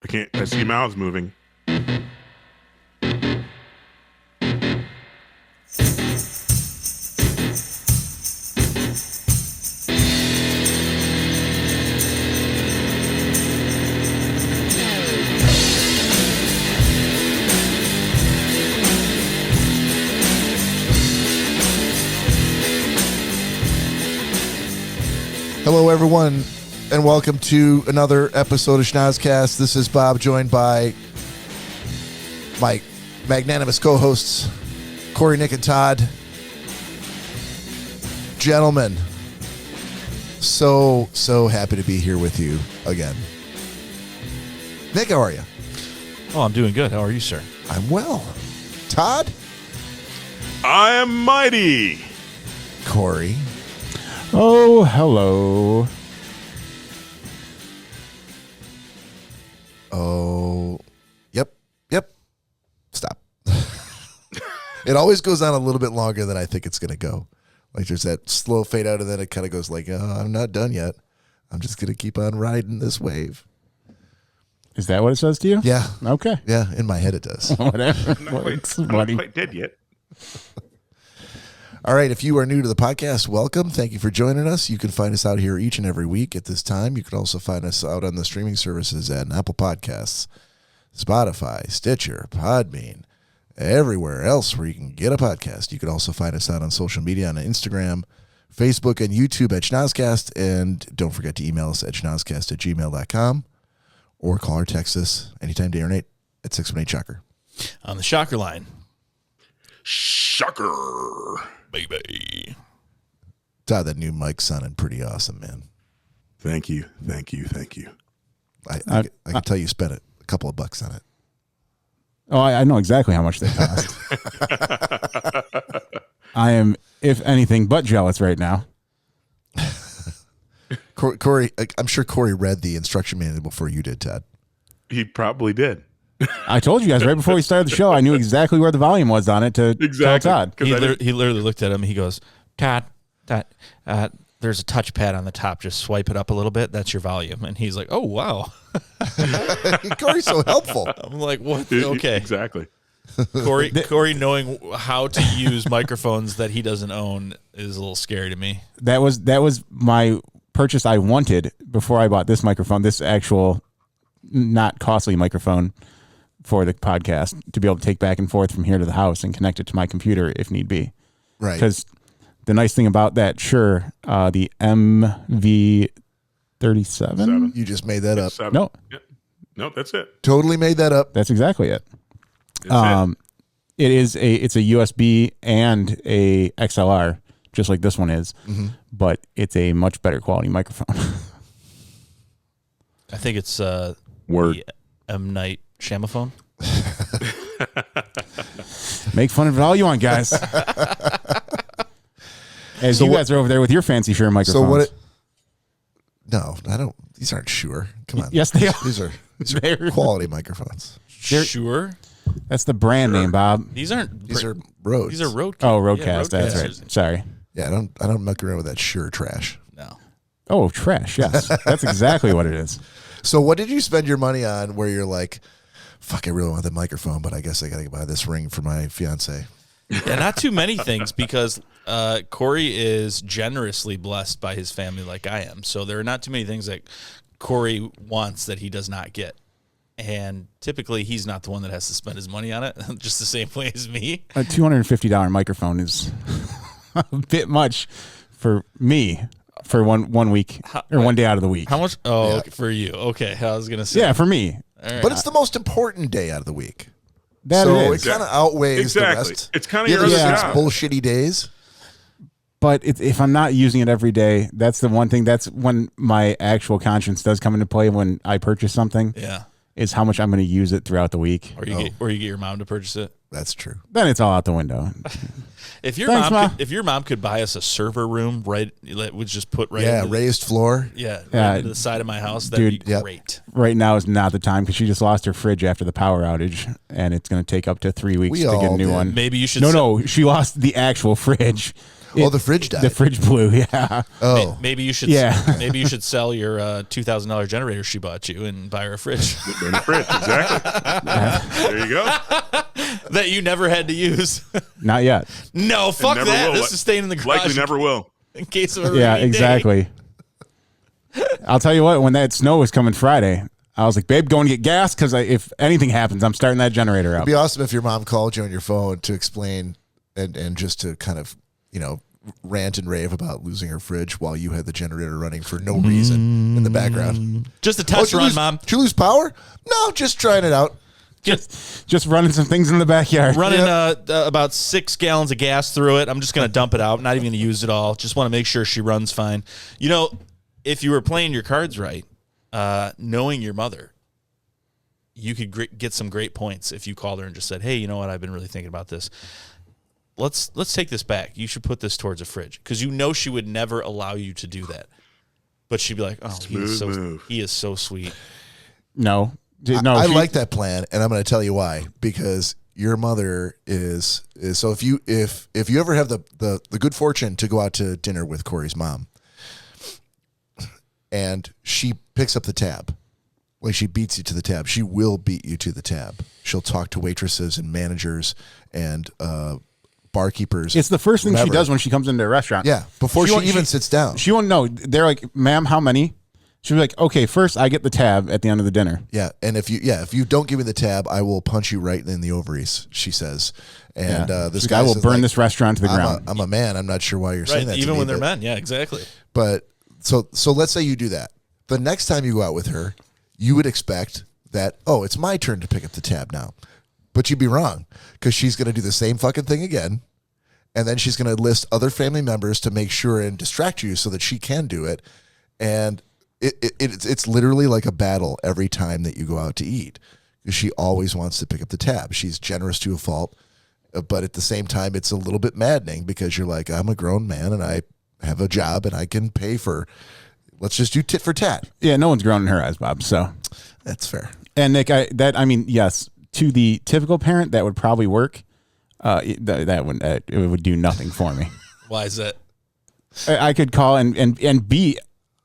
I see mouths moving. Hello, everyone, and welcome to another episode of Schnozzcast. This is Bob, joined by my magnanimous co-hosts, Cory, Nick, and Todd. Gentlemen, so happy to be here with you again. Nick, how are you? Oh, I'm doing good. How are you, sir? I'm well. Todd? I am mighty. Cory? Oh, hello. Oh, yep. Stop. It always goes on a little bit longer than I think it's going to go. Like there's that slow fade out, and then it kind of goes like, oh, I'm not done yet. I'm just going to keep on riding this wave. Is that what it says to you? Yeah. Okay. Yeah, in my head it does. Whatever. Not quite dead yet. All right, if you are new to the podcast, welcome. Thank you for joining us. You can find us out here each and every week at this time. You can also find us out on the streaming services at Apple Podcasts, Spotify, Stitcher, Podbean, everywhere else where you can get a podcast. You can also find us out on social media on Instagram, Facebook, and YouTube at Schnozzcast. And don't forget to email us at schnozzcast@gmail.com or call or text us anytime, day or night at 618-SHOCKER. On the shocker line. Shocker. Baby. Todd, that new mic sounded pretty awesome, man. Thank you. I can tell you spent a couple of bucks on it. Oh, I know exactly how much they cost. I am, if anything, but jealous right now. Cory, I'm sure Cory read the instruction manual before you did, Todd. He probably did. I told you guys right before we started the show, I knew exactly where the volume was on it to tell Todd. He literally looked at him. He goes, Todd, there's a touchpad on the top. Just swipe it up a little bit. That's your volume. And he's like, oh, wow. Cory's so helpful. I'm like, what? Okay. Exactly. Cory knowing how to use microphones that he doesn't own is a little scary to me. That was my purchase I wanted before I bought this microphone, this actual not costly microphone for the podcast, to be able to take back and forth from here to the house and connect it to my computer if need be. Right. Because the nice thing about that, the MV37. You just made that up. No. Yep. Nope, that's it. Totally made that up. That's exactly it. That's it. It's a USB and a XLR, just like this one is, but it's a much better quality microphone. I think it's Word. the M. Night Shyamalan. Make fun of it all you want, guys. As you guys are over there with your fancy Shure microphones. No, I don't. These aren't Shure. Come on. Yes, they are. These are quality microphones. Sure. That's the brand name, Bob. These aren't. These are Rhodes. These are Rodecaster. Oh, Rodecaster. Yeah, That's Rodecasters. right. Sorry. Yeah, I don't muck around with that Shure trash. No. Oh, trash. Yes, that's exactly what it is. So what did you spend your money on where you're like, fuck, I really want the microphone, but I guess I got to buy this ring for my fiance? Yeah, not too many things, because Cory is generously blessed by his family like I am. So there are not too many things that Cory wants that he does not get. And typically he's not the one that has to spend his money on it, just the same way as me. A $250 microphone is a bit much for me for one week or 1 day out of the week. How much? Oh, Yeah. okay, for you. Okay, I was going to say. Yeah, for me. All right. But it's the most important day out of the week. That so it it is. kind of outweighs the Exactly. rest. It's kind of Yeah, your other there's job. bullshitty days. But if I'm not using it every day, that's the one thing. That's when my actual conscience does come into play when I purchase something. Yeah. Is how much I'm going to use it throughout the week. Or you get your mom to purchase it. That's true. Then it's all out the window. If your Thanks, mom Ma. could, if your mom could buy us a server room, right, that would just put right Yeah, into, raised floor. right into the side of my house, that'd Dude, be yep. great. Right now is not the time because she just lost her fridge after the power outage, and it's going to take up to 3 weeks We to get all a new did. one. Maybe you should No, she lost the actual fridge. the fridge died. The fridge blew. Yeah. Oh, Maybe you should. Yeah. Maybe you should sell your $2,000 generator she bought you and buy her a fridge Burn a fridge, exactly. There you go. that you never had to use. Not yet. No, fuck never that. will. This is staying in the garage. Likely never will. In case of a Yeah, rainy day. exactly. I'll tell you what, when that snow was coming Friday, I was like, babe, going to get gas because if anything happens, I'm starting that generator up. it'd be awesome if your mom called you on your phone to explain and just to kind of, rant and rave about losing her fridge while you had the generator running for no reason in the background. Just a test run, Mom. Did you lose power? No, just trying it out. Just running some things in the backyard. Running about 6 gallons of gas through it. I'm just going to dump it out. Not even going to use it all. Just want to make sure she runs fine. If you were playing your cards right, knowing your mother, you could get some great points if you called her and just said, hey, you know what? I've been really thinking about this. Let's take this back. You should put this towards a fridge because she would never allow you to do that. But she'd be like, oh, he is so sweet. No. I like that plan, and I'm going to tell you why. Because your mother is so if you ever have the good fortune to go out to dinner with Cory's mom, and she picks up the tab, like she beats you to the tab, she will beat you to the tab. She'll talk to waitresses and managers and barkeepers. It's the first thing she does when she comes into a restaurant. Yeah, before she even sits down. She won't know. They're like, ma'am, how many? She'll be like, okay, first I get the tab at the end of the dinner. Yeah, and if you don't give me the tab, I will punch you right in the ovaries, she says. And this guy will burn this restaurant to the ground. I'm a man. I'm not sure why you're saying that. Even to me, when they're men. Yeah, exactly. But so let's say you do that. The next time you go out with her, you would expect that, oh, it's my turn to pick up the tab now. But you'd be wrong because she's going to do the same fucking thing again. And then she's going to list other family members to make sure and distract you so that she can do it. And it's literally like a battle every time that you go out to eat because she always wants to pick up the tab. She's generous to a fault, but at the same time, it's a little bit maddening because you're like, I'm a grown man and I have a job and I can pay for, let's just do tit for tat. Yeah, no one's grown in her eyes, Bob. So that's fair. And Nick, yes, to the typical parent, that would probably work. It would do nothing for me. Why is that? I could call and be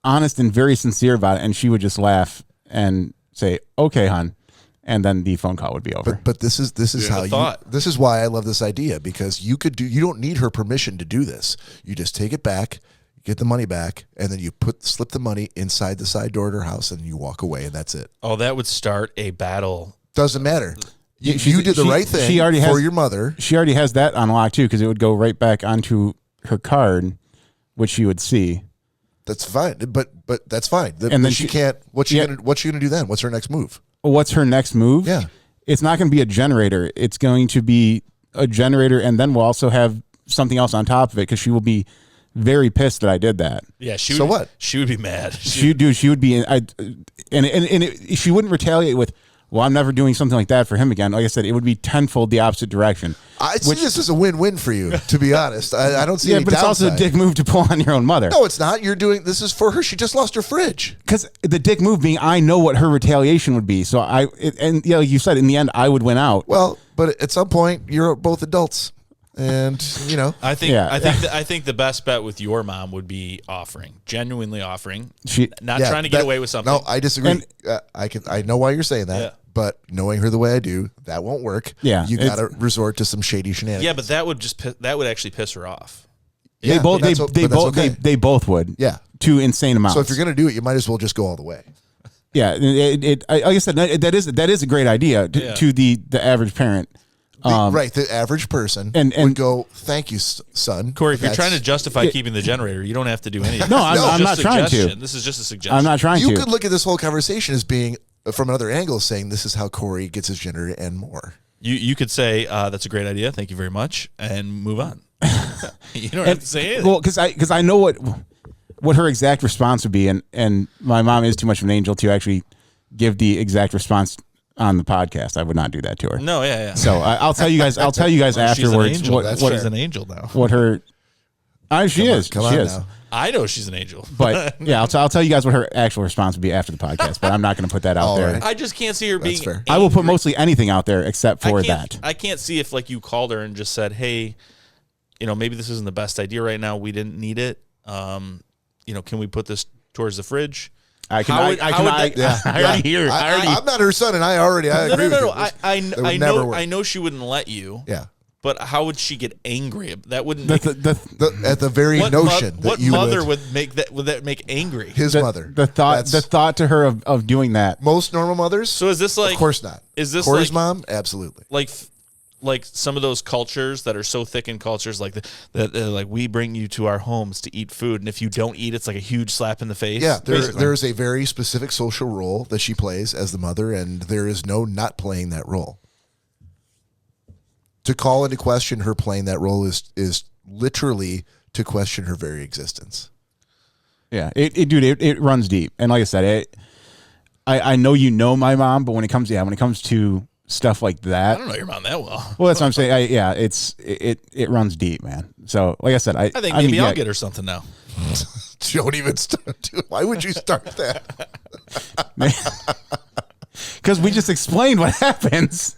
honest and very sincere about it, and she would just laugh and say, "Okay, hon," and then the phone call would be over. But this is this is why I love this idea because you don't need her permission to do this. You just take it back, get the money back, and then you slip the money inside the side door at her house, and you walk away, and that's it. Oh, that would start a battle. Doesn't matter. You did the right thing for your mother. She already has that on lock too, because it would go right back onto her card, which she would see. That's fine, but that's fine. And then she can't. What's she gonna do then? What's her next move? What's her next move? Yeah, it's not going to be a generator. It's going to be a generator, and then we'll also have something else on top of it because she will be very pissed that I did that. Yeah. What? She would be mad. She would be. She wouldn't retaliate with, well, I'm never doing something like that for him again. Like I said, it would be tenfold the opposite direction. I see this as a win-win for you, to be honest. I don't see any but it's downside. also a dick move to pull on your own mother. No, it's not. This is for her. She just lost her fridge. Because the dick move being, I know what her retaliation would be. So like you said, in the end, I would win out. Well, but at some point, you're both adults. And, I think the best bet with your mom would be genuinely offering, trying to get away with something. No, I disagree. I know why you're saying that, but knowing her the way I do, that won't work. Yeah, you got to resort to some shady shenanigans. Yeah, but that would actually piss her off. Yeah, they both would. Yeah, to insane amounts. So if you're going to do it, you might as well just go all the way. Yeah, like I said, that is a great idea to the average parent. Right, the average person would go, thank you, son. Cory, if you're trying to justify keeping the generator, you don't have to do anything. No, I'm not trying to. This is just a suggestion. I'm not trying to. You could look at this whole conversation as being, from another angle, saying this is how Cory gets his generator and more. You could say, that's a great idea, thank you very much, and move on. You don't have to say anything. Well, because I know what her exact response would be, and my mom is too much of an angel to actually give the exact response on the podcast. I would not do that to her. No, yeah. So I'll tell you guys. I'll tell you guys afterwards. She's an angel now. What her? She is. Now. I know she's an angel. But yeah, I'll tell you guys what her actual response would be after the podcast. But I'm not going to put that out there. Right. I just can't see her being. Fair. I will put mostly anything out there except for that. I can't see if you called her and just said, "Hey, maybe this isn't the best idea right now. We didn't need it. Can we put this towards the fridge? I already hear. I'm not her son, and I agree with you. I know she wouldn't let you. Yeah. But how would she get angry? That wouldn't at the very notion that what you mother would make that make angry? His mother. The thought to her of doing that. Most normal mothers. So is this like? Of course not. Is this Cory's like, mom? Absolutely. Like some of those cultures that are so thick in cultures, like like we bring you to our homes to eat food, and if you don't eat, it's like a huge slap in the face. Yeah, there's a very specific social role that she plays as the mother, and there is no not playing that role. To call into question her playing that role is literally to question her very existence. Yeah, it runs deep, and like I said, I know my mom, but when it comes to stuff like that, I don't know your mom that well. Well, that's what I'm saying. It runs deep, man. So, like I said, I think maybe I'll get her something now. Don't even start. Why would you start that? Because we just explained what happens.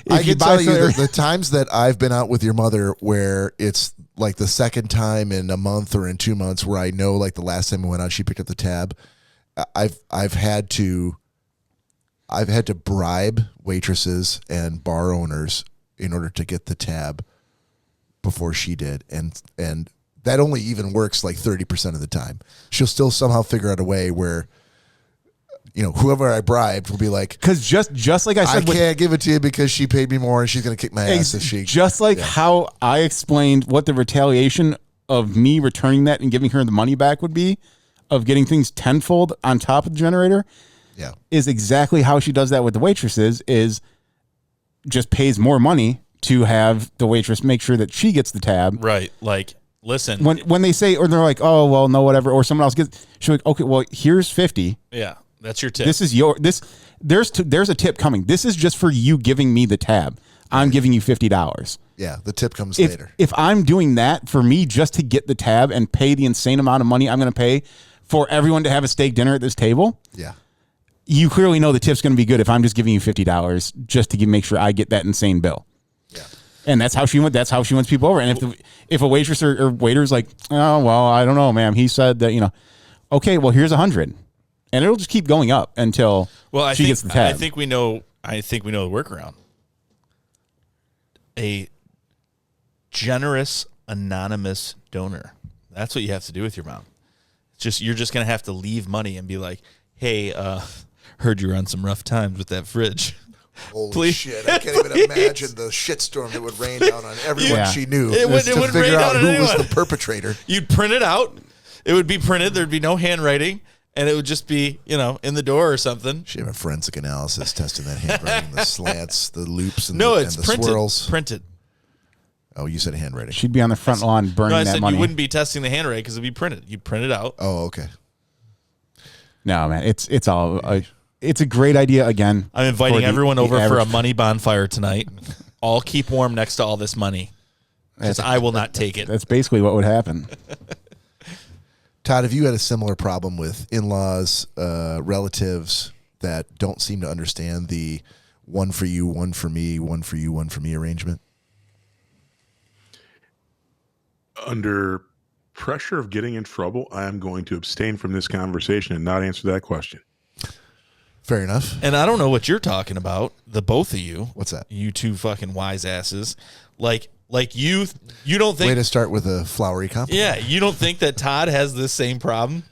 I can tell you the times that I've been out with your mother where it's like the second time in a month or in 2 months where I know like the last time I went out, she picked up the tab. I've had to bribe waitresses and bar owners in order to get the tab before she did. And that only even works like 30% of the time. She'll still somehow figure out a way where, whoever I bribed will be like, because just like I said, I can't give it to you because she paid me more and she's going to kick my ass if she. Just like how I explained what the retaliation of me returning that and giving her the money back would be, of getting things tenfold on top of the generator. Yeah, is exactly how she does that with the waitresses, is just pays more money to have the waitress make sure that she gets the tab. Right. Like, listen. When they say, or they're like, oh, well, no, whatever, or someone else gets, she's like, okay, well, here's 50. Yeah, that's your tip. This is there's a tip coming. This is just for you giving me the tab. I'm giving you $50. Yeah, the tip comes later. If I'm doing that for me just to get the tab and pay the insane amount of money I'm going to pay for everyone to have a steak dinner at this table. Yeah. You clearly know the tip's going to be good if I'm just giving you $50 just to make sure I get that insane bill. Yeah, and that's how she wins people over. And if a waitress or waiter's like, oh well, I don't know, ma'am, he said that, okay, well here's 100, and it'll just keep going up until she gets the tab. I think we know the workaround. A generous anonymous donor. That's what you have to do with your mom. You're just going to have to leave money and be like, hey, heard you were on some rough times with that fridge. Holy shit. I can't even imagine the shitstorm that would rain down on everyone she knew it would figure rain out down who on was anyone. the perpetrator. You'd print it out. It would be printed. There'd be no handwriting, and it would just be, in the door or something. She have a forensic analysis testing that handwriting, the slants, the loops, and it's the printed, swirls. Printed. Oh, you said handwriting. She'd be on the front lawn burning I that said money. You wouldn't be testing the handwriting because it'd be printed. You'd print it out. Oh, okay. No, man, it's all. It's a great idea. Again, I'm inviting everyone over for a money bonfire tonight. I'll keep warm next to all this money because I will not take it. That's basically what would happen. Todd, have you had a similar problem with in-laws, relatives that don't seem to understand the one for you, one for me, one for you, one for me arrangement? Under pressure of getting in trouble, I am going to abstain from this conversation and not answer that question. Fair enough. And I don't know what you're talking about, the both of you. What's that? You two fucking wise asses. Like you don't think... Way to start with a flowery compliment. Yeah, you don't think that Todd has this same problem?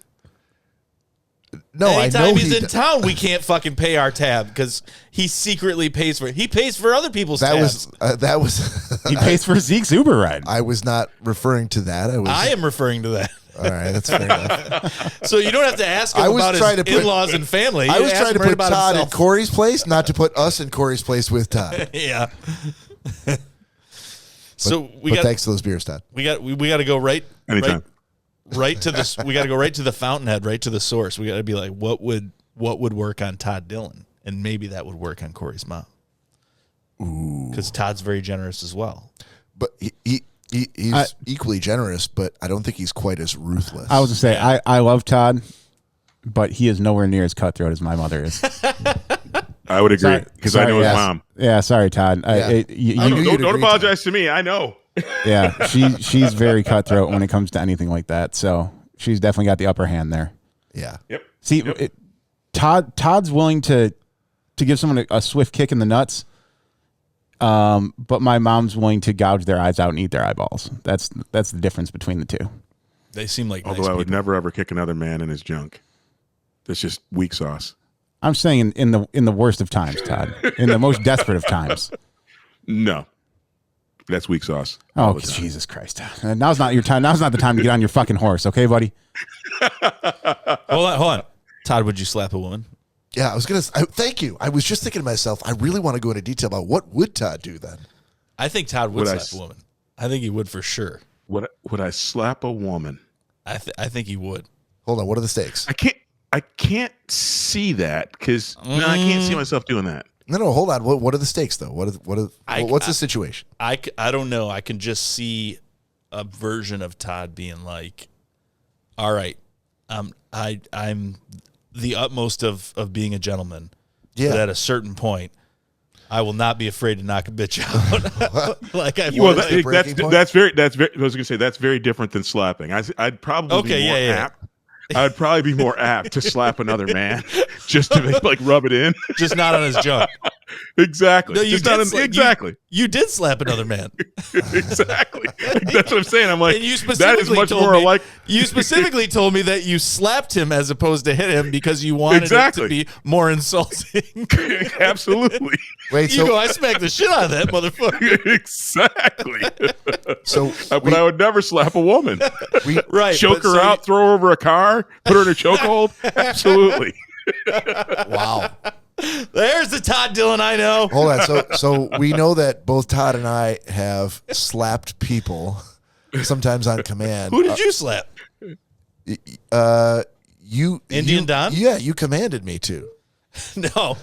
No, anytime I know he's in town, we can't fucking pay our tab because he secretly pays for it. He pays for other people's tabs. That was he pays for Zeke's Uber ride. I was not referring to that. I am referring to that. All right, that's fair enough. So you don't have to ask him about his in-laws and family. I was trying to put Todd himself. in Cory's place, not to put us in Cory's place with Todd. Yeah. But thanks to those beers, Todd. We got to go right. Anytime. Right to this. We got to go right to the fountainhead, right to the source. We got to be like, what would work on Todd Dillon, and maybe that would work on Cory's mom. Ooh, because Todd's very generous as well. But he's equally generous, but I don't think he's quite as ruthless. I was to say I love Todd, but he is nowhere near as cutthroat as my mother is. I would agree because I know his mom. Yeah, sorry, Todd. Don't apologize to me. I know. Yeah, she's very cutthroat when it comes to anything like that. So she's definitely got the upper hand there. Yeah. Yep. See, Yep. Todd's willing to give someone a swift kick in the nuts, but my mom's willing to gouge their eyes out and eat their eyeballs. That's the difference between the two. They seem like Although nice I would people. never ever kick another man in his junk. That's just weak sauce. I'm saying in the worst of times, Todd, in the most desperate of times. No. That's weak sauce. Oh, Jesus Christ! Now's not your time. Now's not the time to get on your fucking horse, okay, buddy? Hold on. Todd, would you slap a woman? Yeah, thank you. I was just thinking to myself, I really want to go into detail about what would Todd do then? I think Todd would Would I slap a woman. I think he would for sure. Would I slap a woman? I think he would. Hold on, what are the stakes? I can't see that because I can't see myself doing that. No, hold on. What are the stakes though? What's the situation? I don't know. I can just see a version of Todd being like, all right, I'm the utmost of being a gentleman. Yeah. But at a certain point, I will not be afraid to knock a bitch out. Like I Well, What is the breaking point? that's very. I was going to say that's very different than slapping. I'd probably be more apt. I'd probably be more apt to slap another man just to like rub it in. just not on his junk. Exactly. No, you Just not did in- exactly. You did slap another man. Exactly. That's what I'm saying. I'm like, And you that is specifically much told more me, like. You specifically told me that you slapped him as opposed to hit him because you wanted Exactly. it to be more insulting. Absolutely. Wait, You go, I smacked the shit out of that motherfucker. Exactly. so But I would never slap a woman. Right. Choke but her so out, throw her over a car, put her in a chokehold. Absolutely. wow. There's the Todd Dillon I know. Hold on. So we know that both Todd and I have slapped people, sometimes on command. Who did you slap? You Indian Don? Yeah, you commanded me to. No.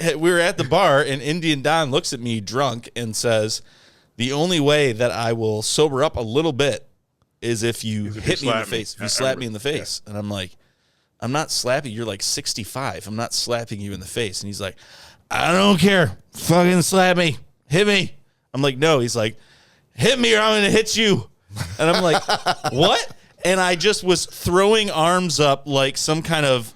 We were at the bar and Indian Don looks at me drunk and says, the only way that I will sober up a little bit is if you hit me in the face. If you slap me in the face. And I'm like, I'm not slapping. You're like 65. I'm not slapping you in the face. And he's like, I don't care. Fucking slap me. Hit me. I'm like, no. He's like, hit me or I'm going to hit you. And I'm like, what? And I just was throwing arms up like some kind of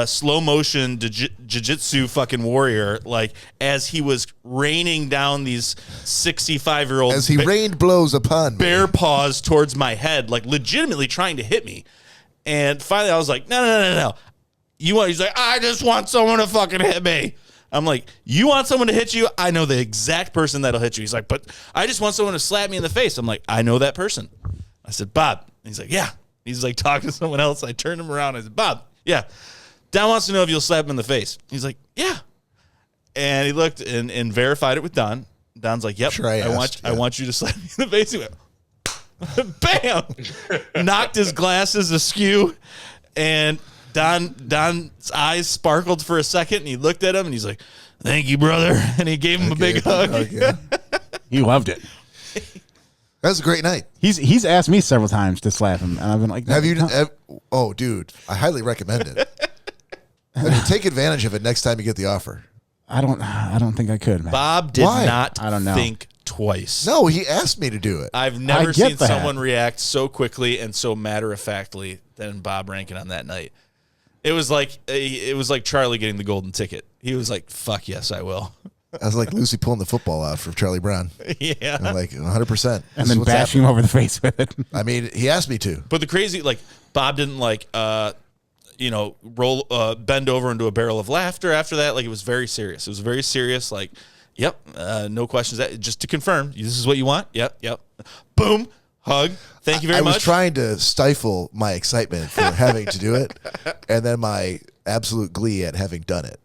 slow motion jiu-jitsu fucking warrior, like as he was raining down these 65-year-old As he rained blows upon me. bear paws towards my head, like legitimately trying to hit me. And finally I was like, no. He's like, I just want someone to fucking hit me. I'm like, you want someone to hit you? I know the exact person that'll hit you. He's like, but I just want someone to slap me in the face. I'm like, I know that person. I said, Bob. He's like, yeah. He's like talking to someone else. I turned him around. I said, Bob, yeah. Don wants to know if you'll slap him in the face. He's like, yeah. And he looked and verified it with Don. Don's like, yep, Sure I asked, I want you to slap me in the face. He went, bam! Knocked his glasses askew. And Don's eyes sparkled for a second. And he looked at him and he's like, thank you, brother. And he gave him a big hug. Okay. He loved it. That was a great night. He's asked me several times to slap him, and I've been like, Have you? no. Oh, dude, I highly recommend it. I mean, take advantage of it next time you get the offer. I don't think I could, man. Bob did Why? not I don't know. think twice. No, he asked me to do it. I've never I get seen that. someone react so quickly and so matter-of-factly than Bob Rankin on that night. It was like Charlie getting the golden ticket. He was like, fuck yes, I will. I was like Lucy pulling the football out for Charlie Brown. Yeah. I'm like 100%. And then bashing him over the face with it. I mean, he asked me to. But the crazy, like, Bob didn't bend over into a barrel of laughter after that. Like, it was very serious. It was very serious. Like, yep, no questions. Just to confirm, this is what you want? Yep. Boom, hug. Thank you very much. I was trying to stifle my excitement for having to do it, and then my absolute glee at having done it.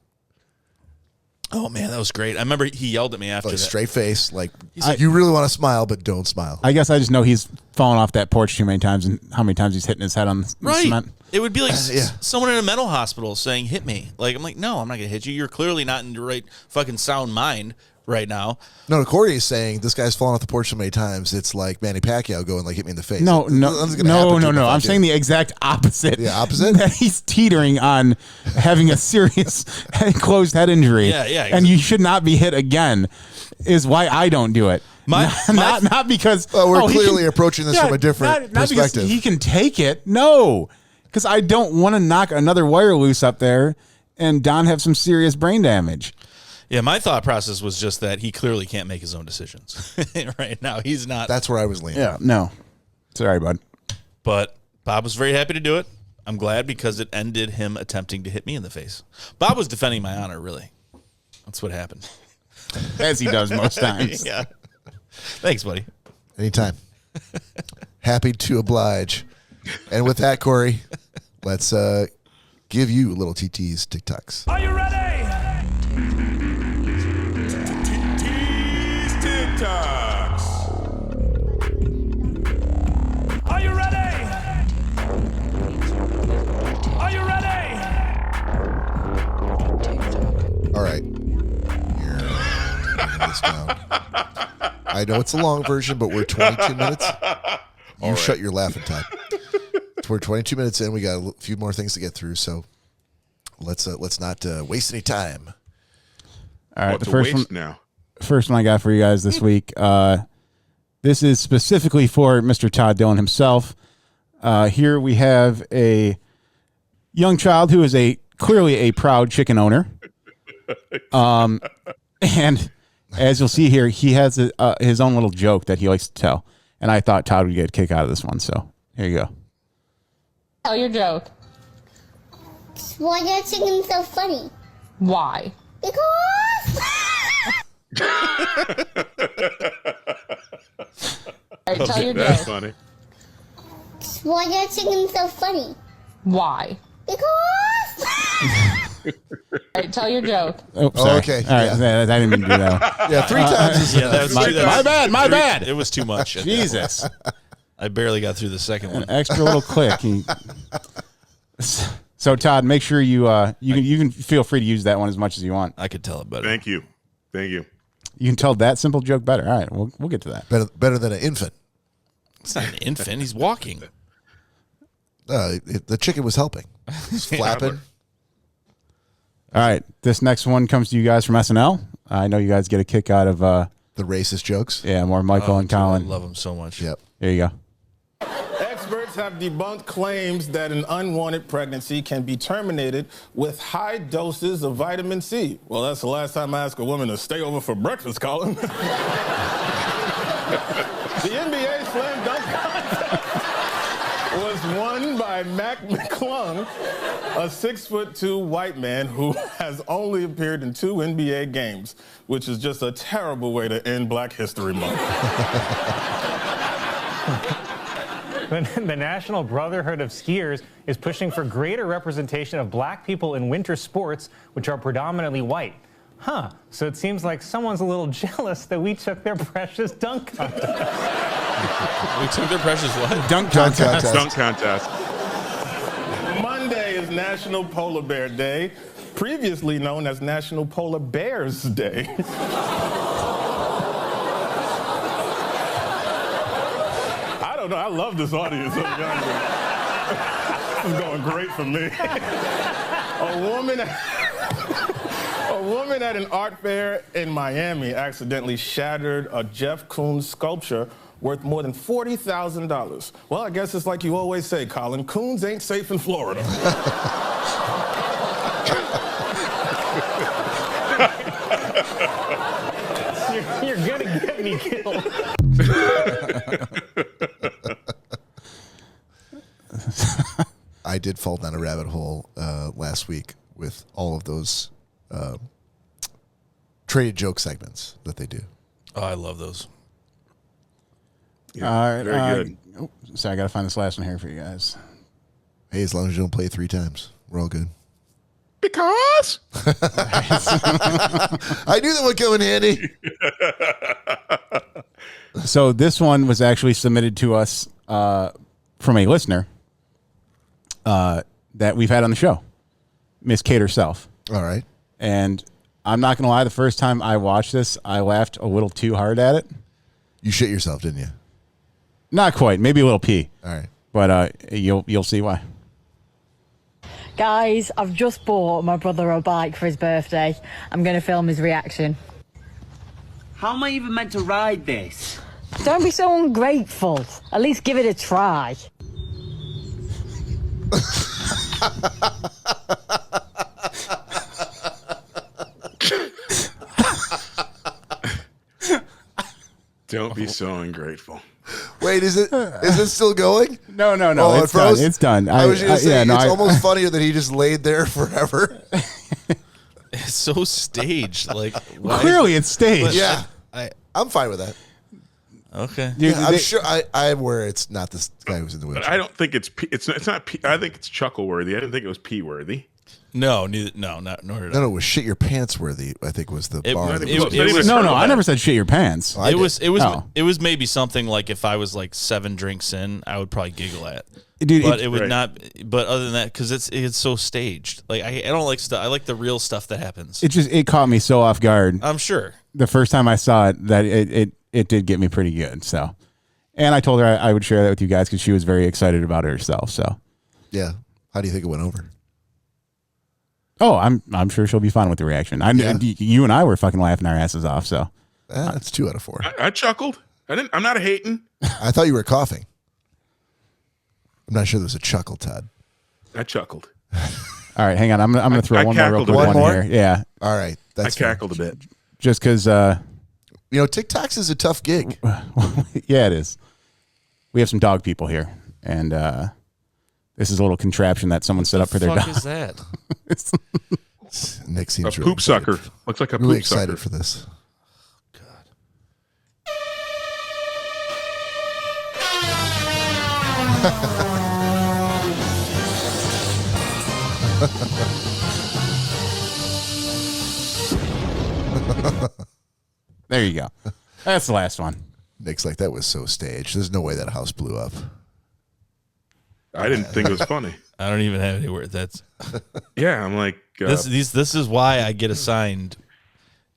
Oh, man, that was great. I remember he yelled at me after Like that. straight face, like like- you really want to smile, but don't smile. I guess I just know he's fallen off that porch too many times, and how many times he's hitting his head on the Right. cement. It would be like Yeah. someone in a mental hospital saying, hit me. Like, I'm like, no, I'm not going to hit you. You're clearly not in your right fucking sound mind right now. No, Cory is saying this guy's fallen off the porch so many times. It's like Manny Pacquiao going like hit me in the face. No. Nothing's gonna happen to him if I I'm do. saying the exact opposite. The opposite? That he's teetering on having a serious closed head injury. Yeah, And you should not be hit again is why I don't do it. Not because we're clearly approaching this from a different not perspective. Because he can take it. No, because I don't want to knock another wire loose up there and Don have some serious brain damage. Yeah, my thought process was just that he clearly can't make his own decisions right now. He's not. That's where I was leaning. Yeah, no. Sorry, bud. But Bob was very happy to do it. I'm glad because it ended him attempting to hit me in the face. Bob was defending my honor, really. That's what happened. As he does most times. Yeah. Thanks, buddy. Anytime. Happy to oblige. And with that, Cory, let's give you little TT's TikToks. Are you ready? TT's TikToks. Are you ready? Are you ready? All right. Here. This down. I know it's a long version, but we're 22 minutes. You shut your laughing time. We're 22 minutes in. We got a few more things to get through, so let's not waste any time. All right, the first one now. First one I got for you guys this week. This is specifically for Mr. Todd Dillon himself. Here we have a young child who is clearly a proud chicken owner. And as you'll see here, he has his own little joke that he likes to tell. And I thought Todd would get a kick out of this one, so here you go. Tell your joke. Why are chickens so funny? Why? Because. All right, tell your That's joke. funny. Why are chickens so funny? Why? Because. All right, tell your joke. Oh, sorry. Okay, All right, yeah. I didn't mean to do that. Yeah, 3 times is Yeah, that was My bad, my bad. It was too much. Jesus. I barely got through the second one. An extra little click. So Todd, make sure you can feel free to use that one as much as you want. I could tell it better. Thank you. You can tell that simple joke better. All right, we'll get to that. better than an infant. It's not an infant. He's walking. The chicken was helping. He's flapping. All right, this next one comes to you guys from SNL. I know you guys get a kick out of The racist jokes. more Michael and Dude, I Colin. love him so much. Yep. There you go. Experts have debunked claims that an unwanted pregnancy can be terminated with high doses of vitamin C. Well, that's the last time I asked a woman to stay over for breakfast, Colin. The NBA Slam Dunk Contest was won by Mac McClung, a 6'2" white man who has only appeared in 2 NBA games, which is just a terrible way to end Black History Month. The National Brotherhood of Skiers is pushing for greater representation of black people in winter sports, which are predominantly white. Huh, so it seems like someone's a little jealous that we took their precious dunk contest. We took their precious what? Dunk contest. Dunk contest. Monday is National Polar Bear Day, previously known as National Polar Bears Day. I don't know, I love this audience. This is going great for me. A woman at an art fair in Miami accidentally shattered a Jeff Koons sculpture worth more than $40,000. Well, I guess it's like you always say, Colin, Koons ain't safe in Florida. You're gonna get me killed. I did fall down a rabbit hole last week with all of those traded joke segments that they do. Oh, I love those. All right, Very good. Sorry, I got to find this last one here for you guys. Hey, as long as you don't play 3 times, we're all good. Because I knew that would come in handy. So this one was actually submitted to us from a listener that we've had on the show, Miss Kate herself. All right. And I'm not going to lie, the first time I watched this, I laughed a little too hard at it. You shit yourself, didn't you? Not quite, maybe a little pee. All right. But you'll see why. Guys, I've just bought my brother a bike for his birthday. I'm going to film his reaction. How am I even meant to ride this? Don't be so ungrateful. At least give it a try. Don't be so ungrateful. Wait, is it still going? No. Oh, It's done. It's done. I was just saying, it's almost funnier that he just laid there forever. It's so staged. Like clearly, it's staged. Yeah, I'm fine with that. Okay, I'm sure I'm where it's not this guy who's in the wheelchair. But I don't think it's not. I think it's chuckle worthy. I didn't think it was pee worthy. No, nor did I. No, it was shit your pants worthy. I think was the bar. I never said shit your pants. It was maybe something like if I was like 7 drinks in, I would probably giggle at. Dude, but it would not. But other than that, because it's so staged. Like I don't like stuff. I like the real stuff that happens. It caught me so off guard. I'm sure the first time I saw it that it did get me pretty good. So, and I told her I would share that with you guys because she was very excited about it herself. So, yeah. How do you think it went over? Oh, I'm sure she'll be fine with the reaction. You and I were fucking laughing our asses off. So that's 2 out of 4. I chuckled. I'm not hating. I thought you were coughing. I'm not sure there was a chuckle, Todd. I chuckled. All right, hang on. I'm going to throw one more real quick one here. Yeah. All right. I cackled a bit. Just because, TikTok's is a tough gig. Yeah, it is. We have some dog people here, and this is a little contraption that someone set up for their dog. What is that? Nick seems a poop sucker. Looks like a really poop sucker. excited for this. There you go. That's the last one. Nick's like, that was so staged. There's no way that house blew up. I didn't think it was funny. I don't even have any words. That's yeah. I'm like this is why I get assigned,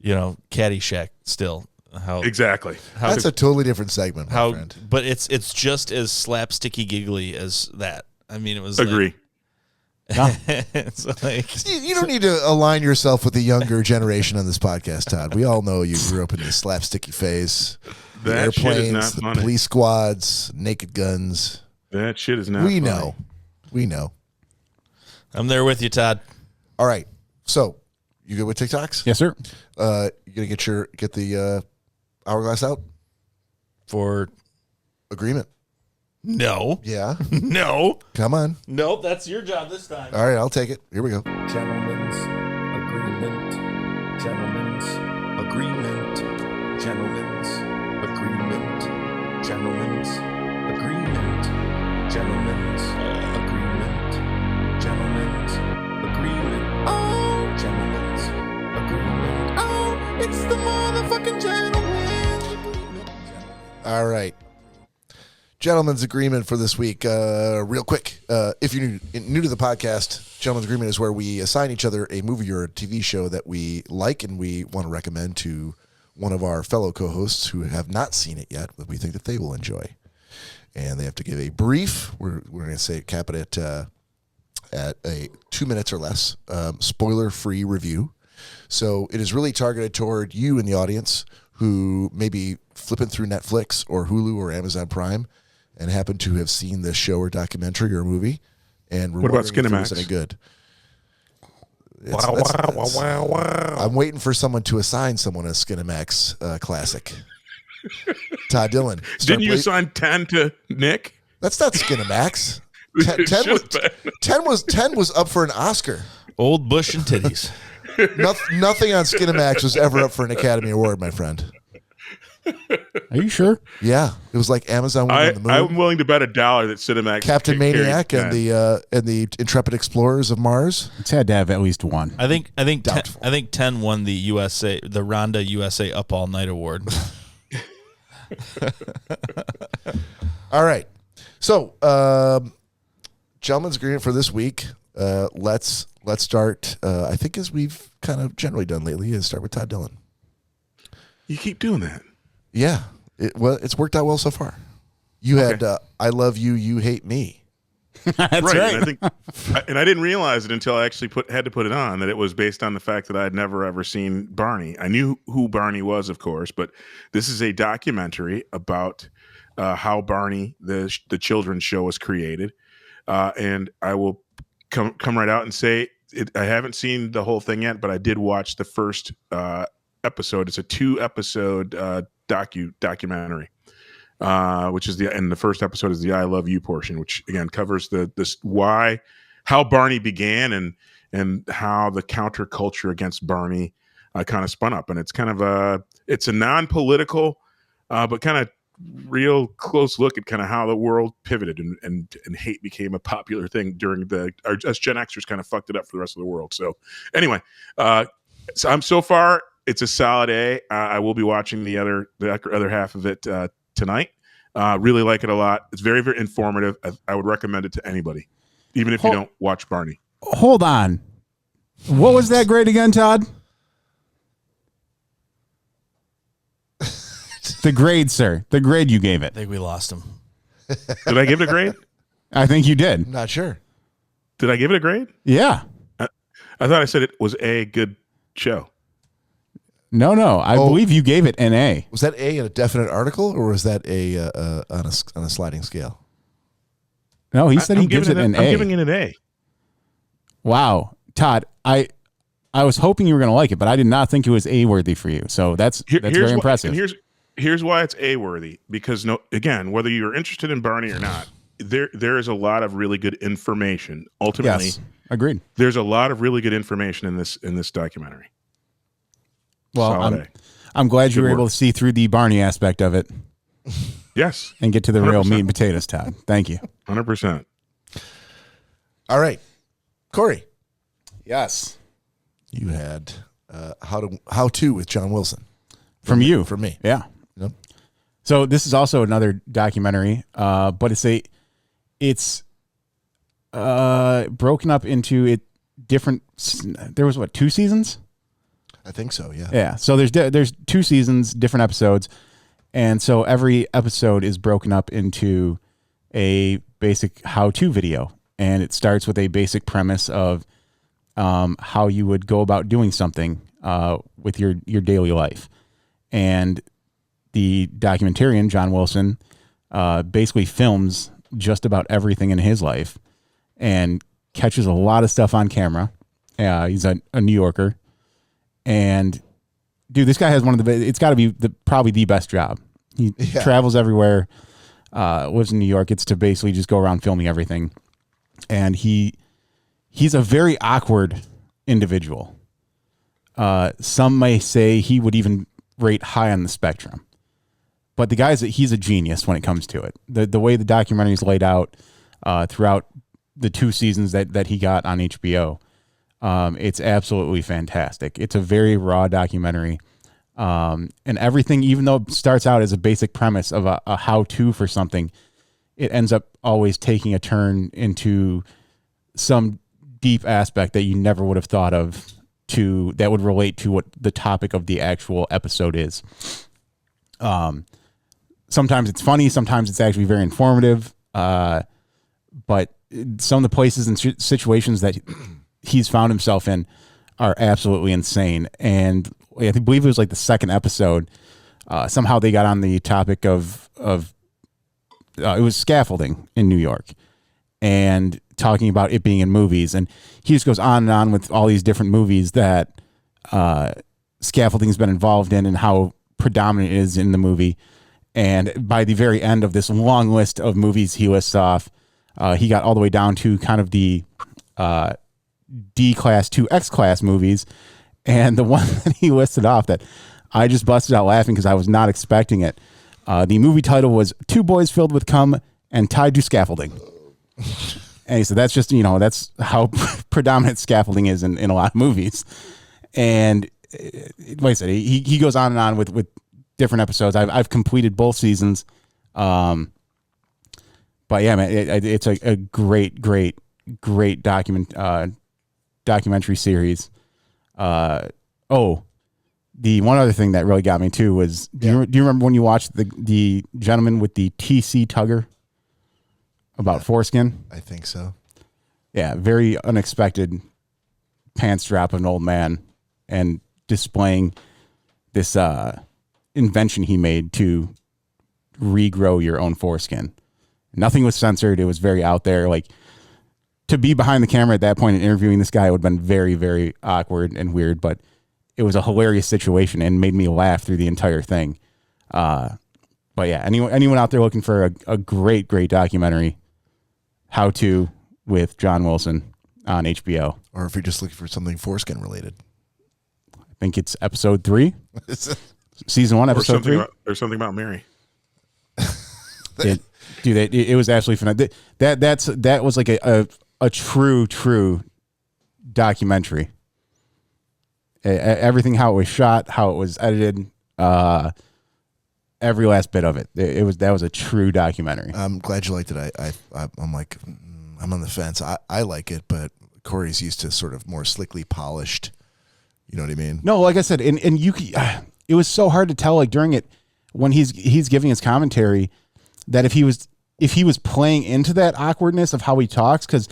Caddyshack still. Exactly. That's a totally different segment, my friend. But it's just as slapsticky giggly as that. I mean, it was agree. It's like, you don't need to align yourself with the younger generation on this podcast, Todd. We all know you grew up in the slapsticky phase. The That shit is not airplanes, the funny. police squads, naked guns. That shit is not. We funny. know. We know. I'm there with you, Todd. All right. So, you good with TikToks? Yes, sir. You gonna get the hourglass out For agreement? no, Yeah. no, Come on. nope. That's your job this time. All right, I'll take it. Here we go. Gentlemen's agreement. Gentlemen's agreement. Gentlemen's agreement. Gentlemen's agreement. Gentlemen's agreement. Gentlemen's agreement. Oh, gentlemen's agreement. Oh, it's the motherfucking gentleman's agreement. All right. Gentleman's agreement for this week. Real quick, if you're new to the podcast, Gentleman's agreement is where we assign each other a movie or a TV show that we like and we want to recommend to one of our fellow co-hosts who have not seen it yet, but we think that they will enjoy. And they have to give a brief. We're going to say cap it at a 2 minutes or less, spoiler-free review. So it is really targeted toward you in the audience who may be flipping through Netflix or Hulu or Amazon Prime and happen to have seen this show or documentary or movie. And we're What about wondering if it was Skinamax? any good. Wow. I'm waiting for someone to assign someone a Skinamax classic. Todd Dillon. Didn't you assign 10 to Nick? That's not Skinamax. 10 was up for an Oscar. Old Bush and titties. Nothing on Skinamax was ever up for an Academy Award, my friend. Are you sure? Yeah, it was like Amazon Woman on the Moon. I'm willing to bet $1 that Cinemax Captain Maniac carried and the Intrepid Explorers of Mars. It's had to have at least one. I think 10 won the Rhonda USA Up All Night Award. All right, so gentlemen's agreement for this week. Let's start. I think as we've kind of generally done lately, is start with Todd Dillon. You keep doing that. Yeah, it's worked out well so far. You had I love you, you hate me. That's right. And I didn't realize it until I actually had to put it on, that it was based on the fact that I had never ever seen Barney. I knew who Barney was, of course, but this is a documentary about how Barney, the children's show, was created. And I will come right out and say I haven't seen the whole thing yet, but I did watch the first episode. It's a 2-episode documentary. Which is the first episode is the I Love You portion, which again covers how Barney began and how the counterculture against Barney kind of spun up. And it's kind of it's a non-political, but kind of real close look at kind of how the world pivoted and hate became a popular thing during us Gen Xers kind of fucked it up for the rest of the world. So anyway, so far it's a solid A. I will be watching the other half of it tonight. Really like it a lot. It's very, very informative. I would recommend it to anybody, even if you don't watch Barney. Hold on. What was that grade again, Todd? The grade, sir. The grade you gave it. I think we lost him. Did I give it a grade? I think you did. I'm not sure. Did I give it a grade? Yeah. I thought I said it was a good show. No. I believe you gave it an A. Was that A in a definite article, or was that on a sliding scale? No, he said he gives it an A. I'm giving it an A. Wow, Todd, I was hoping you were going to like it, but I did not think it was A worthy for you. So that's very impressive. And here's why it's A worthy, because again, whether you're interested in Barney or not, there is a lot of really good information. Ultimately, yes, agreed. There's a lot of really good information in this documentary. Well, I'm glad you were able to see through the Barney aspect of it. Yes. And get to the 100%. Real meat and potatoes, Todd. Thank you. 100%. All right. Cory. Yes. You had How To with John Wilson. From you. From me. Yeah. Yep. So this is also another documentary, but it's broken up into different. There was 2 seasons? I think so, yeah. Yeah. So there's 2 seasons, different episodes. And so every episode is broken up into a basic how-to video. And it starts with a basic premise of how you would go about doing something with your daily life. And the documentarian, John Wilson, basically films just about everything in his life and catches a lot of stuff on camera. He's a New Yorker. And dude, this guy has it's got to be probably the best job. He travels everywhere, lives in New York. It's to basically just go around filming everything. And he's a very awkward individual. Some may say he would even rate high on the spectrum. But he's a genius when it comes to it. The way the documentary is laid out throughout the 2 seasons that he got on HBO, it's absolutely fantastic. It's a very raw documentary. And everything, even though it starts out as a basic premise of a how-to for something, it ends up always taking a turn into some deep aspect that you never would have thought of that would relate to what the topic of the actual episode is. Sometimes it's funny, sometimes it's actually very informative. But some of the places and situations that he's found himself in are absolutely insane. And I believe it was like the second episode. Somehow they got on the topic of it was scaffolding in New York and talking about it being in movies. And he just goes on and on with all these different movies that scaffolding has been involved in and how predominant it is in the movie. And by the very end of this long list of movies he lists off, he got all the way down to kind of the D class to X class movies. And the one that he listed off that I just busted out laughing because I was not expecting it. The movie title was 2 Boys Filled with Cum and Tied to Scaffolding. And he said, that's just, that's how predominant scaffolding is in a lot of movies. And like I said, he goes on and on with different episodes. I've completed both seasons. But yeah, man, it's a great documentary series. The one other thing that really got me too was, do you remember when you watched the gentleman with the TC Tugger about foreskin. I think so. Yeah, very unexpected pants drop of an old man and displaying this invention he made to regrow your own foreskin. Nothing was censored. It was very out there. Like, to be behind the camera at that point and interviewing this guy would have been very, very awkward and weird, but it was a hilarious situation and made me laugh through the entire thing. But yeah, anyone out there looking for a great documentary, How To with John Wilson on HBO. Or if you're just looking for something foreskin related. I think it's episode 3. Season 1, episode 3. There's something about Mary. It was absolutely phenomenal. That was like a true documentary. Everything, how it was shot, how it was edited, every last bit of it. That was a true documentary. I'm glad you liked it. I'm like, I'm on the fence. I like it, but Cory's used to sort of more slickly polished. You know what I mean? No, like I said, and you, it was so hard to tell, like, during it when he's giving his commentary, that if he was playing into that awkwardness of how he talks, because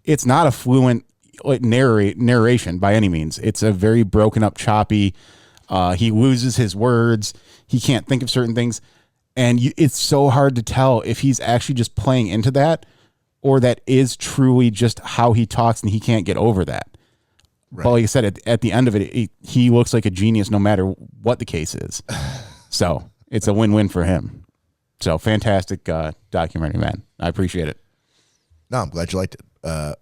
it's not a fluent narration by any means. It's a very broken up, choppy. He loses his words. He can't think of certain things, and it's so hard to tell if he's actually just playing into that, or that is truly just how he talks, and he can't get over that. Right. But like I said, at the end of it, he looks like a genius no matter what the case is. So it's a win-win for him. So fantastic documentary, man. I appreciate it. No, I'm glad you liked it.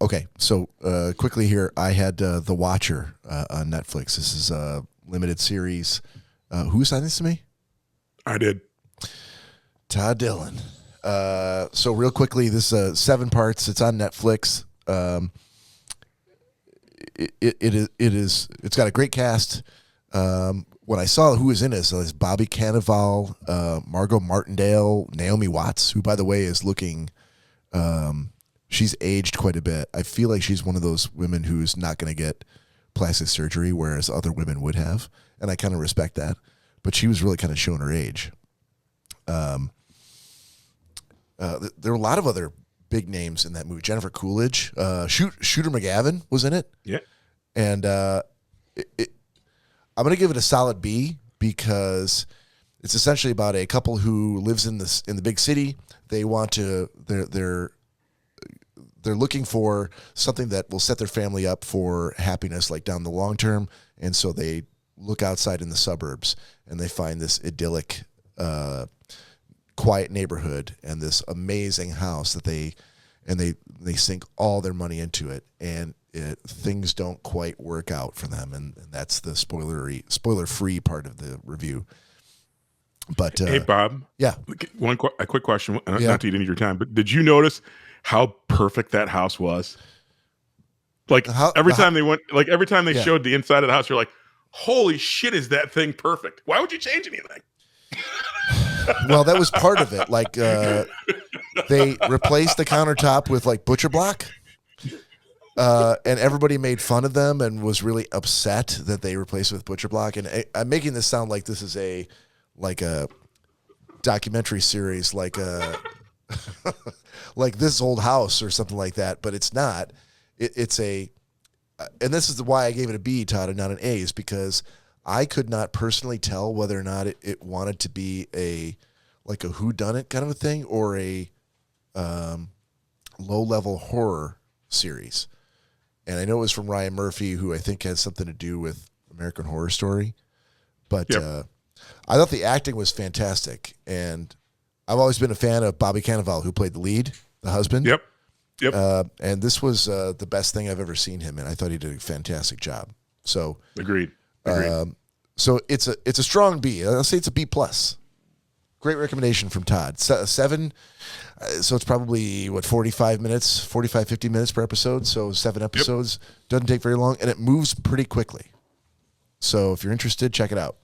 Okay, so quickly here, I had The Watcher on Netflix. This is a limited series. Who assigned this to me? I did. Todd Dillon. So real quickly, this 7 parts. It's on Netflix. It's got a great cast. When I saw who was in it, so it's Bobby Cannavale, Margot Martindale, Naomi Watts, who, by the way, is looking, she's aged quite a bit. I feel like she's one of those women who's not going to get plastic surgery, whereas other women would have, and I kind of respect that. But she was really kind of showing her age. There were a lot of other big names in that movie. Jennifer Coolidge, Shooter McGavin was in it. Yeah, and I'm going to give it a solid B because it's essentially about a couple who lives in the big city. They want to they're looking for something that will set their family up for happiness, like down the long term, and so they look outside in the suburbs and they find this idyllic, quiet neighborhood and this amazing house that they sink all their money into it, and things don't quite work out for them, and that's the spoiler-free part of the review. But hey, Bob. Yeah. A quick question. Not to eat into your time, but did you notice how perfect that house was? Like every time they showed the inside of the house, you're like, "Holy shit, is that thing perfect?" Why would you change anything? Well, that was part of it. Like they replaced the countertop with like butcher block. And everybody made fun of them and was really upset that they replaced it with butcher block. And I'm making this sound like this is a documentary series, like like This Old House or something like that. But it's not. It's a, and this is why I gave it a B, Todd, and not an A, is because I could not personally tell whether or not it wanted to be a whodunit kind of a thing or a low-level horror series. And I know it was from Ryan Murphy, who I think has something to do with American Horror Story. But I thought the acting was fantastic. And I've always been a fan of Bobby Cannavale, who played the lead, the husband. Yep. And this was the best thing I've ever seen him in. I thought he did a fantastic job. So Agreed. So it's a strong B. I'll say it's a B+. Great recommendation from Todd. 7, so it's probably, 50 minutes per episode. So 7 episodes. Doesn't take very long, and it moves pretty quickly. So if you're interested, check it out.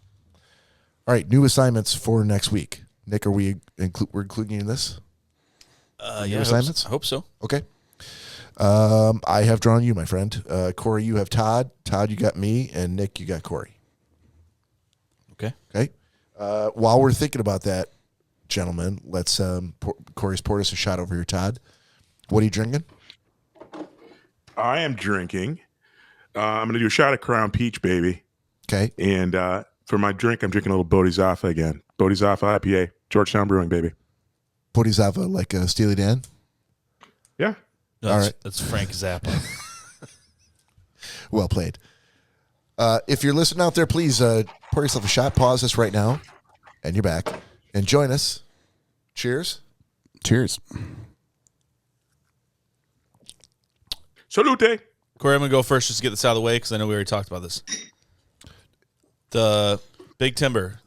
All right, new assignments for next week. Nick, we're including you in this? Yeah, assignments? I hope so. Okay. I have drawn you, my friend. Cory, you have Todd. Todd, you got me, and Nick, you got Cory. Okay. While we're thinking about that, gentlemen, let's Cory's poured us a shot over here, Todd. What are you drinking? I am drinking. I'm going to do a shot of Crown Peach, baby. Okay. And for my drink, I'm drinking a little Bodhisattva again. Bodhisattva IPA, Georgetown Brewing, baby. Bodhisattva, like Steely Dan? Yeah. No, All right. That's Frank Zappa. Well played. If you're listening out there, please pour yourself a shot. Pause this right now, and you're back. And join us. Cheers. Cheers. Salute. Cory, I'm going to go first just to get this out of the way because I know we already talked about this. The Big Timber.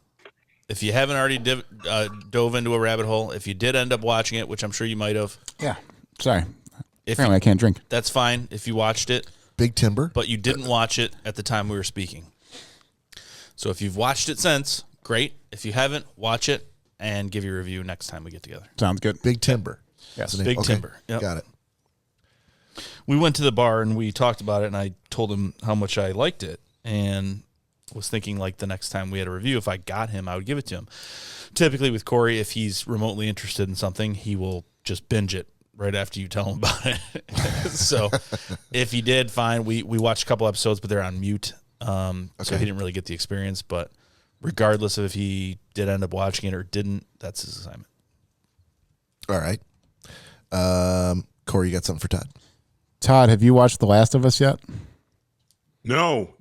If you haven't already dove into a rabbit hole, if you did end up watching it, which I'm sure you might have. Yeah. Sorry. Apparently I can't drink. That's fine if you watched it. Big Timber. But you didn't watch it at the time we were speaking. So if you've watched it since, great. If you haven't, watch it and give your review next time we get together. Sounds good. Big Timber. Yes. Big Timber. Yep. Got it. We went to the bar and we talked about it, and I told him how much I liked it and was thinking like the next time we had a review, if I got him, I would give it to him. Typically with Cory, if he's remotely interested in something, he will just binge it right after you tell him about it. So if he did, fine. We watched a couple episodes, but they're on mute. So he didn't really get the experience. But regardless of if he did end up watching it or didn't, that's his assignment. All right. Cory, you got something for Todd? Todd, have you watched The Last of Us yet? No.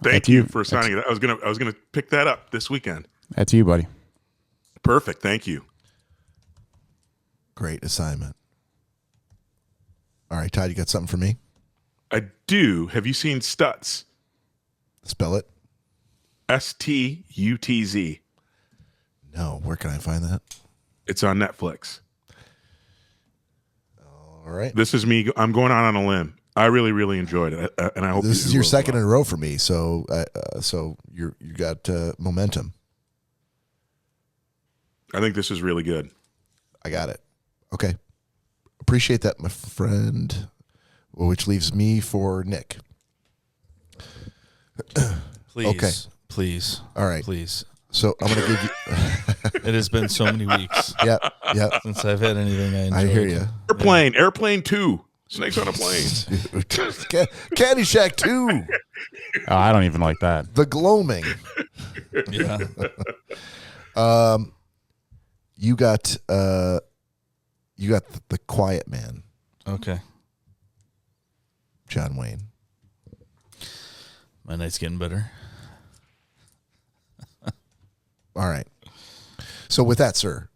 Thank you for signing it. I was gonna pick that up this weekend. That's you, buddy. Perfect. Thank you. Great assignment. All right, Todd, you got something for me? I do. Have you seen Stutz? Spell it. Stutz. No. Where can I find that? It's on Netflix. All right. This is me. I'm going out on a limb. I really, really enjoyed it, and I hope This is your second in a row for me. So, you got momentum. I think this is really good. I got it. Okay. Appreciate that, my friend. Well, which leaves me for Nick. Please. Okay. Please. All right. Please. So I'm going to give you. It has been so many weeks. Yep. Since I've had anything I enjoyed. I hear you. Airplane 2. Snakes on a Plane. Caddyshack 2. Oh, I don't even like that. The Gloaming. Yeah. You got The Quiet Man. Okay. John Wayne. My night's getting better. All right. So with that, sir,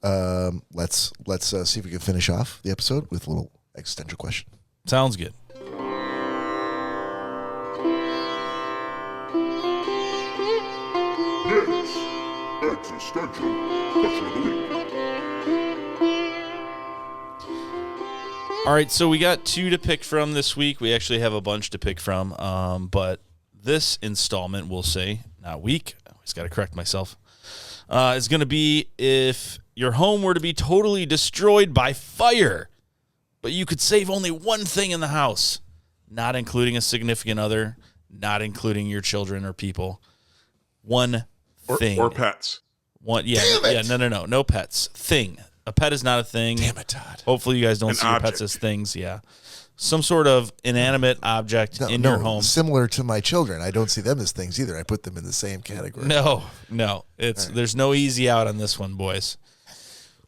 let's see if we can finish off the episode with a little existential question. Sounds good. Existential question of the week. All right, so we got 2 to pick from this week. We actually have a bunch to pick from, but this installment, we'll say, not week. I always got to correct myself. Is going to be if your home were to be totally destroyed by fire, but you could save only one thing in the house, not including a significant other, not including your children or people. One thing. Or pets. No pets. Thing. A pet is not a thing. Damn it, Todd. Hopefully you guys don't see your pets as things. Yeah. Some sort of inanimate object in your home. Similar to my children. I don't see them as things either. I put them in the same category. No. There's no easy out on this one, boys.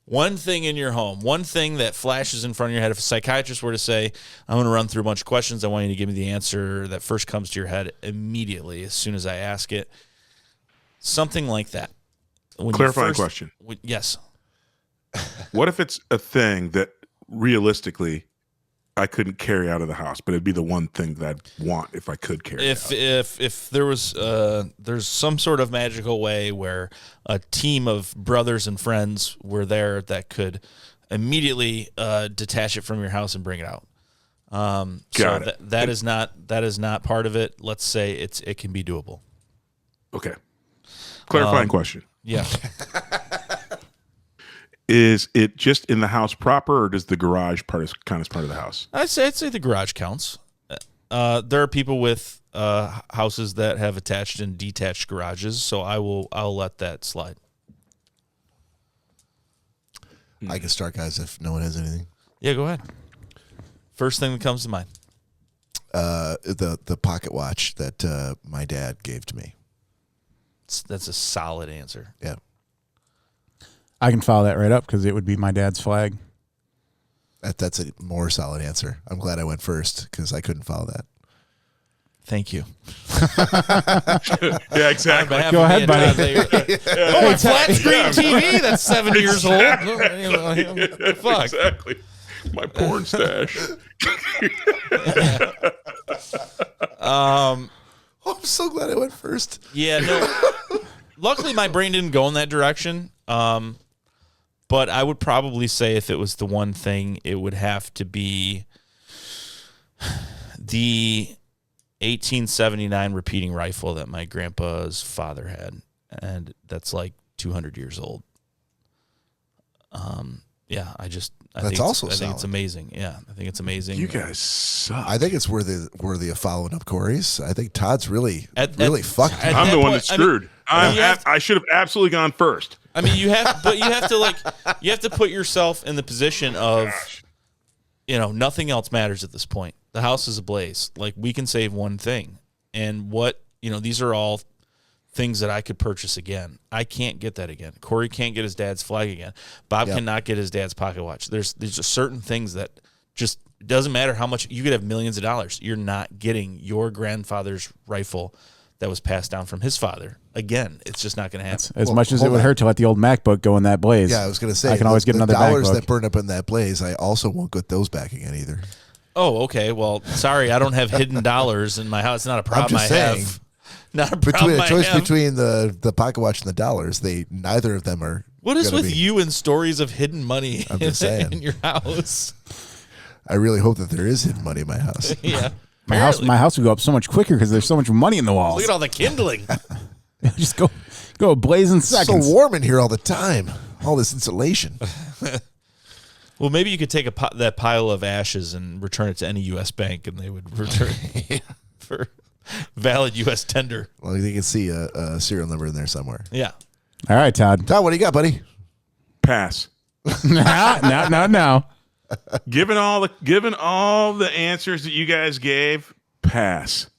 One thing in your home, one thing that flashes in front of your head. If a psychiatrist were to say, I'm going to run through a bunch of questions, I want you to give me the answer that first comes to your head immediately as soon as I ask it. Something like that. Clarifying question. Yes. What if it's a thing that realistically I couldn't carry out of the house, but it'd be the one thing that I'd want if I could carry it out? If there was there's some sort of magical way where a team of brothers and friends were there that could immediately detach it from your house and bring it out. That is not part of it. Let's say it can be doable. Okay. Clarifying question. Yeah. Is it just in the house proper, or does the garage count as part of the house? I'd say the garage counts. There are people with houses that have attached and detached garages, so I'll let that slide. I can start, guys, if no one has anything. Yeah, go ahead. First thing that comes to mind. The pocket watch that my dad gave to me. That's a solid answer. Yeah. I can follow that right up because it would be my dad's flag. That's a more solid answer. I'm glad I went first because I couldn't follow that. Thank you. Yeah, exactly. Go ahead, buddy. Oh, a flat screen TV that's 7 years old. Fuck. Exactly. My porn stash. I'm so glad I went first. Yeah, no. Luckily, my brain didn't go in that direction. But I would probably say if it was the one thing, it would have to be the 1879 repeating rifle that my grandpa's father had, and that's like 200 years old. Yeah, I think it's amazing. Yeah, I think it's amazing. You guys suck. I think it's worthy of following up Corey's. I think Todd's really fucked. I'm the one that's screwed. I should have absolutely gone first. I mean, you have to put yourself in the position of, nothing else matters at this point. The house is ablaze. Like, we can save one thing, and these are all things that I could purchase again. I can't get that again. Cory can't get his dad's flag again. Bob cannot get his dad's pocket watch. There's just certain things that just doesn't matter how much you could have millions of dollars. You're not getting your grandfather's rifle that was passed down from his father. Again, it's just not going to happen. As much as it would hurt to let the old MacBook go in that blaze. Yeah, I was going to say. I can always get another dollars MacBook. that burned up in that blaze, I also won't get those back again either. Oh, okay. Well, sorry, I don't have hidden dollars in my house. It's not a problem I'm just saying, have. Not a problem between the pocket watch and the dollars, neither of them are. What is with you and stories of hidden money I'm just saying. in your house? I really hope that there is hidden money in my house. Yeah. My house would go up so much quicker because there's so much money in the walls. Look at all the kindling. Just go blazing seconds. It's so warm in here all the time. All this insulation. Well, maybe you could take that pile of ashes and return it to any U.S. bank, and they would return for valid U.S. tender. Well, you can see a serial number in there somewhere. Yeah. All right, Todd. Todd, what do you got, buddy? Pass. No. Given all the answers that you guys gave, pass.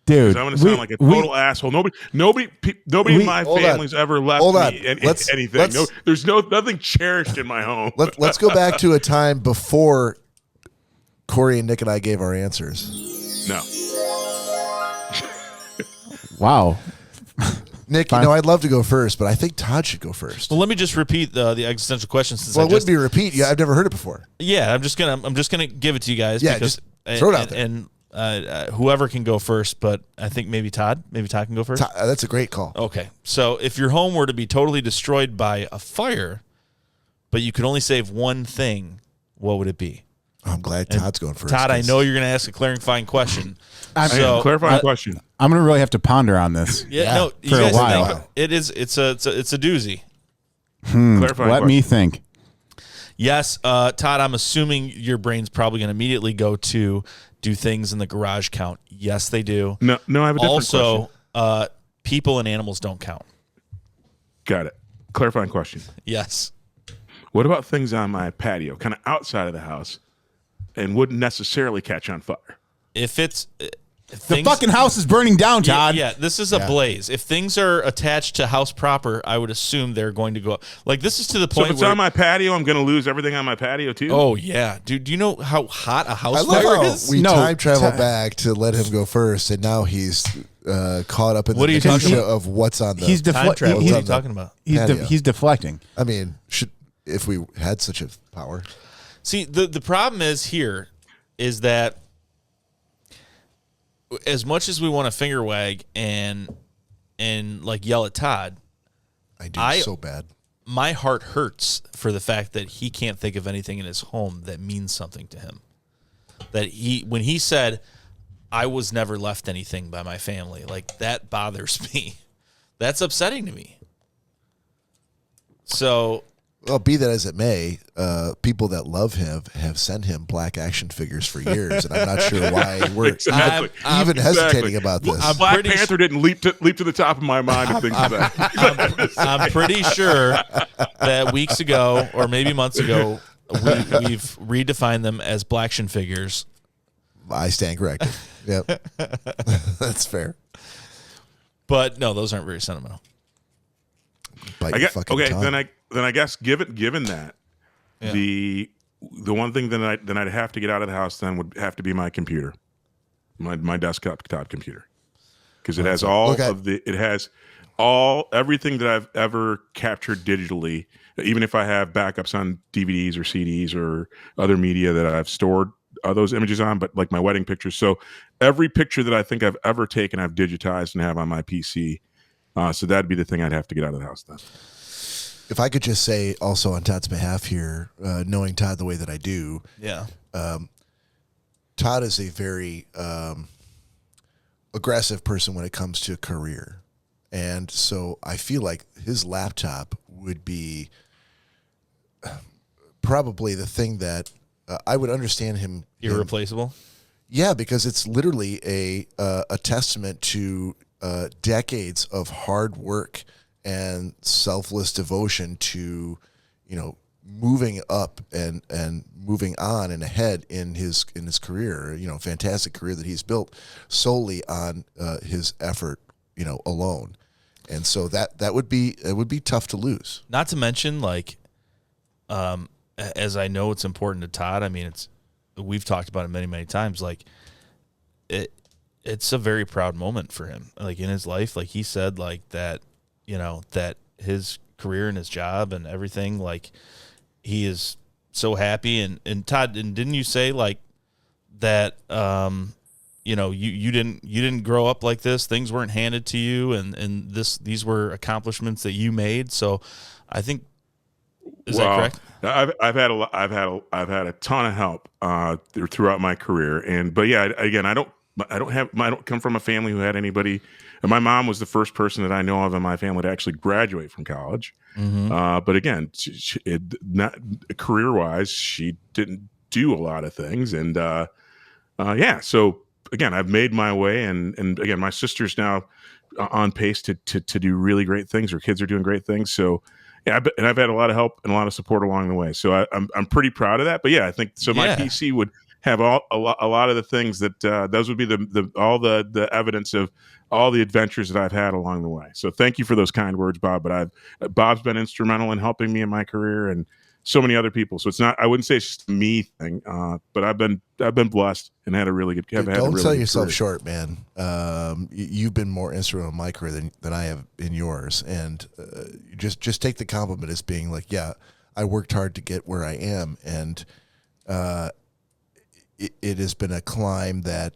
Dude, I'm going to sound like a total asshole. Nobody in my family's ever left me anything. There's nothing cherished in my home. Let's go back to a time before Cory and Nick and I gave our answers. No. Wow. Nick, I'd love to go first, but I think Todd should go first. Well, let me just repeat the existential question. Since it wouldn't be a repeat. Yeah, I've never heard it before. Yeah, I'm just gonna give it to you guys. Yeah, because, just throw it out there. And whoever can go first, but I think maybe Todd can go first. That's a great call. Okay, so if your home were to be totally destroyed by a fire, but you could only save one thing, what would it be? I'm glad Todd's going first. Todd, I know you're going to ask a clarifying question. Clarifying question. I'm going to really have to ponder on this. No, for a while. It's a doozy. Let me think. Yes, Todd, I'm assuming your brain's probably going to immediately go to do things in the garage count. Yes, they do. No, I have a different question. People and animals don't count. Got it. Clarifying question. Yes. What about things on my patio, kind of outside of the house, and wouldn't necessarily catch on fire? The fucking house is burning down, Todd. Yeah, this is a blaze. If things are attached to house proper, I would assume they're going to go up. Like, this is to the point So if it's on my patio, I'm going to lose everything on my patio, too? Oh, yeah. Dude, do you know how hot a house I love fire how is? we time travel back to let him go first, and now he's caught up in the minutia of what's on the time travel. What are you talking about? He's deflecting. I mean, if we had such a power. See, the problem is that as much as we want to finger wag and like yell at Todd, I do so bad. My heart hurts for the fact that he can't think of anything in his home that means something to him. That when he said, "I was never left anything by my family," like, that bothers me. That's upsetting to me. So, well, be that as it may, people that love him have sent him black action figures for years, and I'm not sure why we're even hesitating about this. Black Panther didn't leap to the top of my mind and things like that. I'm pretty sure that weeks ago or maybe months ago, we've redefined them as blaction figures. I stand corrected. Yep. That's fair. But no, those aren't very sentimental. Okay, then I guess given that, the one thing that I'd have to get out of the house then would have to be my computer, my desktop computer, because it has everything that I've ever captured digitally. Even if I have backups on DVDs or CDs or other media that I've stored those images on, but like my wedding pictures. So every picture that I think I've ever taken, I've digitized and have on my PC. So that'd be the thing I'd have to get out of the house then. If I could just say also on Todd's behalf here, knowing Todd the way that I do, Todd is a very aggressive person when it comes to career. And so I feel like his laptop would be probably the thing that I would understand him. Irreplaceable? Yeah, because it's literally a testament to decades of hard work and selfless devotion to, moving up and moving on and ahead in his career. Fantastic career that he's built solely on his effort, alone. And so that would be tough to lose. Not to mention, as I know it's important to Todd. I mean, we've talked about it many, many times. Like it's a very proud moment for him. Like in his life, like he said, like that, that his career and his job and everything, like he is so happy. And Todd, and didn't you say like that? You didn't grow up like this. Things weren't handed to you, and these were accomplishments that you made. So, I think is that correct? I've had a ton of help throughout my career, but yeah, again, I don't come from a family who had anybody. And my mom was the first person that I know of in my family to actually graduate from college. Mm-hmm. But again, not career-wise, she didn't do a lot of things, and so. Again, I've made my way, and again, my sister's now on pace to do really great things. Her kids are doing great things. So, yeah, and I've had a lot of help and a lot of support along the way. So I'm pretty proud of that. But yeah, I think so. My PC would have a lot of the things that those would be all the evidence of all the adventures that I've had along the way. So thank you for those kind words, Bob. But Bob's been instrumental in helping me in my career, and so many other people. So it's not, I wouldn't say it's just a me thing, but I've been blessed and had a really good. Don't sell yourself short, man. You've been more instrumental in my career than I have in yours, and just take the compliment as being like, yeah, I worked hard to get where I am, and it has been a climb that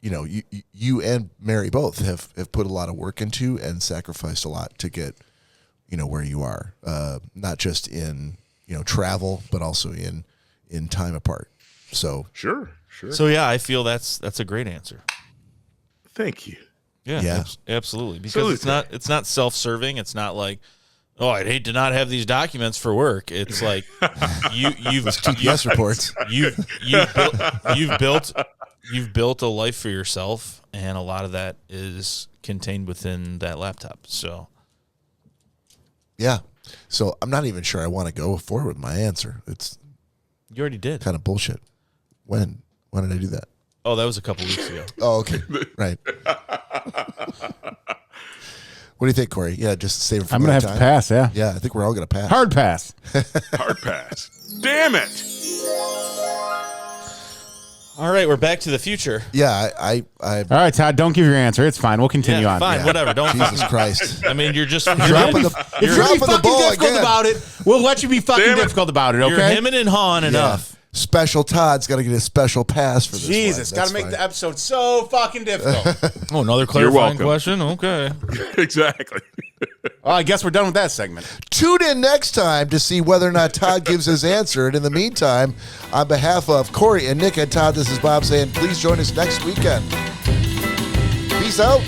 you and Mary both have put a lot of work into and sacrificed a lot to get where you are, not just in travel, but also in time apart. So sure. So yeah, I feel that's a great answer. Thank you. Yeah. Absolutely. Because it's not self-serving. It's not like, oh, I'd hate to not have these documents for work. It's like you've TPS reports. You've built a life for yourself, and a lot of that is contained within that laptop. So yeah. So I'm not even sure I want to go forward with my answer. You already did. Kind of bullshit. When did I do that? Oh, that was a couple weeks ago. Oh, okay. Right. What do you think, Corey? Yeah, just save it for I'm going to have to pass, yeah. Yeah, I think we're all going to pass. Hard pass. Hard pass. Damn it. All right, we're back to the future. Yeah, I all right, Todd, don't give your answer. It's fine. We'll continue on. Fine, whatever. Don't Jesus Christ. I mean, you're just dropping the If you're going to be fucking difficult about it, we'll let you be fucking difficult about it, okay? You're hemming and hawing enough. Special Todd's got to get a special pass for this. Jesus, got to make the episode so fucking difficult. Oh, another clarifying question? Okay. Exactly. Well, I guess we're done with that segment. Tune in next time to see whether or not Todd gives his answer. And in the meantime, on behalf of Corey and Nick and Todd, this is Bob saying please join us next weekend. Peace out.